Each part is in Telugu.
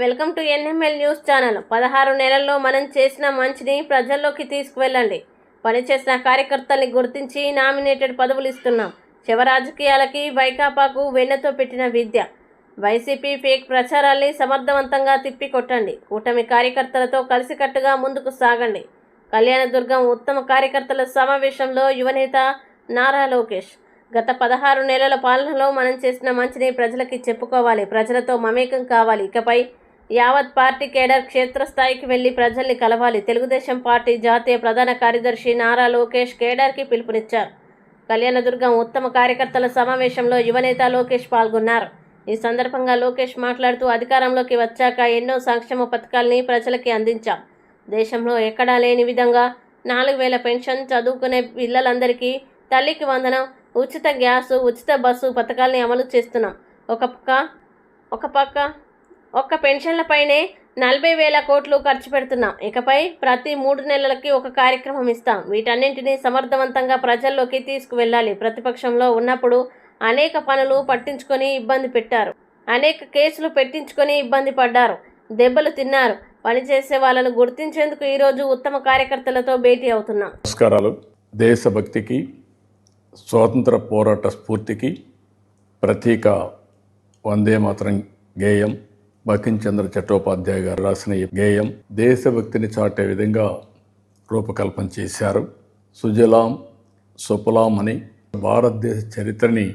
Welcome to NML news channel. 16 నెలల్లో మనం చేసిన మంచిని ప్రజల్లోకి తీసుకువెళ్ళండి. పనిచేసిన కార్యకర్తల్ని గుర్తించి నామినేటెడ్ పదవులు ఇస్తున్నాం. శివ రాజకీయాలకి వైకాపాకు వెన్నతో పెట్టిన విద్య. వైసీపీ ఫేక్ ప్రచారాల్ని సమర్థవంతంగా తిప్పికొట్టండి. కూటమి కార్యకర్తలతో కలిసికట్టుగా ముందుకు సాగండి. కళ్యాణదుర్గం ఉత్తమ కార్యకర్తల సమావేశంలో యువనేత నారా లోకేష్. గత 16 నెలల పాలనలో మనం చేసిన మంచిని ప్రజలకి చెప్పుకోవాలి. ప్రజలతో మమేకం కావాలి. ఇకపై యావత్ పార్టీ కేడర్ క్షేత్రస్థాయికి వెళ్లి ప్రజల్ని కలవాలి. తెలుగుదేశం పార్టీ జాతీయ ప్రధాన కార్యదర్శి నారా లోకేష్ కేడర్కి పిలుపునిచ్చారు. కళ్యాణదుర్గం ఉత్తమ కార్యకర్తల సమావేశంలో యువనేత లోకేష్ పాల్గొన్నారు. ఈ సందర్భంగా లోకేష్ మాట్లాడుతూ, అధికారంలోకి వచ్చాక ఎన్నో సంక్షేమ పథకాల్ని ప్రజలకి అందించాం. దేశంలో ఎక్కడా లేని విధంగా 4000 పెన్షన్, చదువుకునే పిల్లలందరికీ తల్లికి వందనం, ఉచిత గ్యాసు, ఉచిత బస్సు పథకాల్ని అమలు చేస్తున్నాం. ఒక్క పెన్షన్లపైనే 40,000 కోట్లు ఖర్చు పెడుతున్నాం. ఇకపై ప్రతి 3 నెలలకి ఒక కార్యక్రమం ఇస్తాం. వీటన్నింటినీ సమర్థవంతంగా ప్రజల్లోకి తీసుకువెళ్ళాలి. ప్రతిపక్షంలో ఉన్నప్పుడు అనేక పనులు పట్టించుకొని ఇబ్బంది పెట్టారు. అనేక కేసులు పెట్టించుకొని ఇబ్బంది పడ్డారు. దెబ్బలు తిన్నారు. పనిచేసే వాళ్ళను గుర్తించేందుకు ఈరోజు ఉత్తమ కార్యకర్తలతో భేటీ అవుతున్నాం. నమస్కారాలు. దేశభక్తికి, స్వాతంత్ర పోరాట స్ఫూర్తికి ప్రతీక వందే మాతరం గేయం బంకించంద్ర చట్టోపాధ్యాయ గారు రాసిన ఈ గేయం దేశభక్తిని చాటే విధంగా రూపకల్పన చేశారు. సుజలాం సుఫలాం అని భారతదేశ చరిత్రని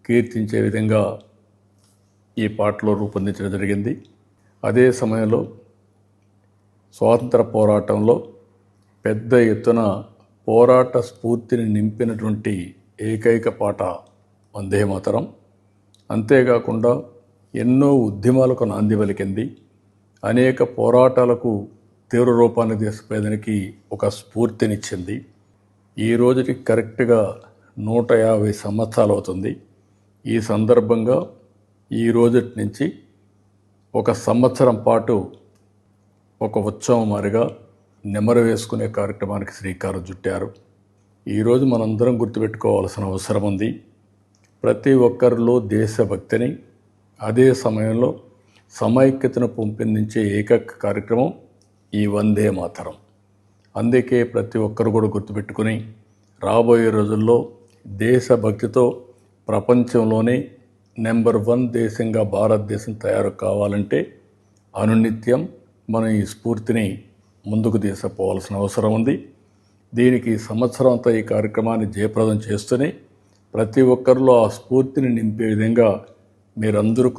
కీర్తించే విధంగా ఈ పాటలో రూపొందించడం జరిగింది. అదే సమయంలో స్వాతంత్ర పోరాటంలో పెద్ద ఎత్తున పోరాట స్ఫూర్తిని నింపినటువంటి ఏకైక పాట వందే మాతరం. అంతేకాకుండా ఎన్నో ఉద్యమాలకు నాంది పలికింది. అనేక పోరాటాలకు తీవ్ర రూపాన్ని తీసుకుపోయేదానికి ఒక స్ఫూర్తినిచ్చింది. ఈ రోజుకి కరెక్ట్గా 150 సంవత్సరాలు అవుతుంది. ఈ సందర్భంగా ఈ రోజు నుంచి ఒక సంవత్సరం పాటు ఒక ఉత్సవం మారిగా నెమరు వేసుకునే కార్యక్రమానికి శ్రీకారం చుట్టారు. ఈరోజు మనందరం గుర్తుపెట్టుకోవాల్సిన అవసరం ఉంది. ప్రతి ఒక్కరిలో దేశభక్తిని, అదే సమయంలో సమైక్యతను పెంపొందించే ఏకైక కార్యక్రమం ఈ వందే మాతరం. అందుకే ప్రతి ఒక్కరు కూడా గుర్తుపెట్టుకుని రాబోయే రోజుల్లో దేశభక్తితో ప్రపంచంలోనే నెంబర్ 1 దేశంగా భారతదేశం తయారు కావాలంటే అనునిత్యం మనం ఈ స్ఫూర్తిని ముందుకు తీసుకుపోవాల్సిన అవసరం ఉంది. దీనికి సంవత్సరం అంతా ఈ కార్యక్రమాన్ని జయప్రదం చేస్తూనే ప్రతి ఒక్కరిలో ఆ స్ఫూర్తిని నింపే విధంగా మీరందరూ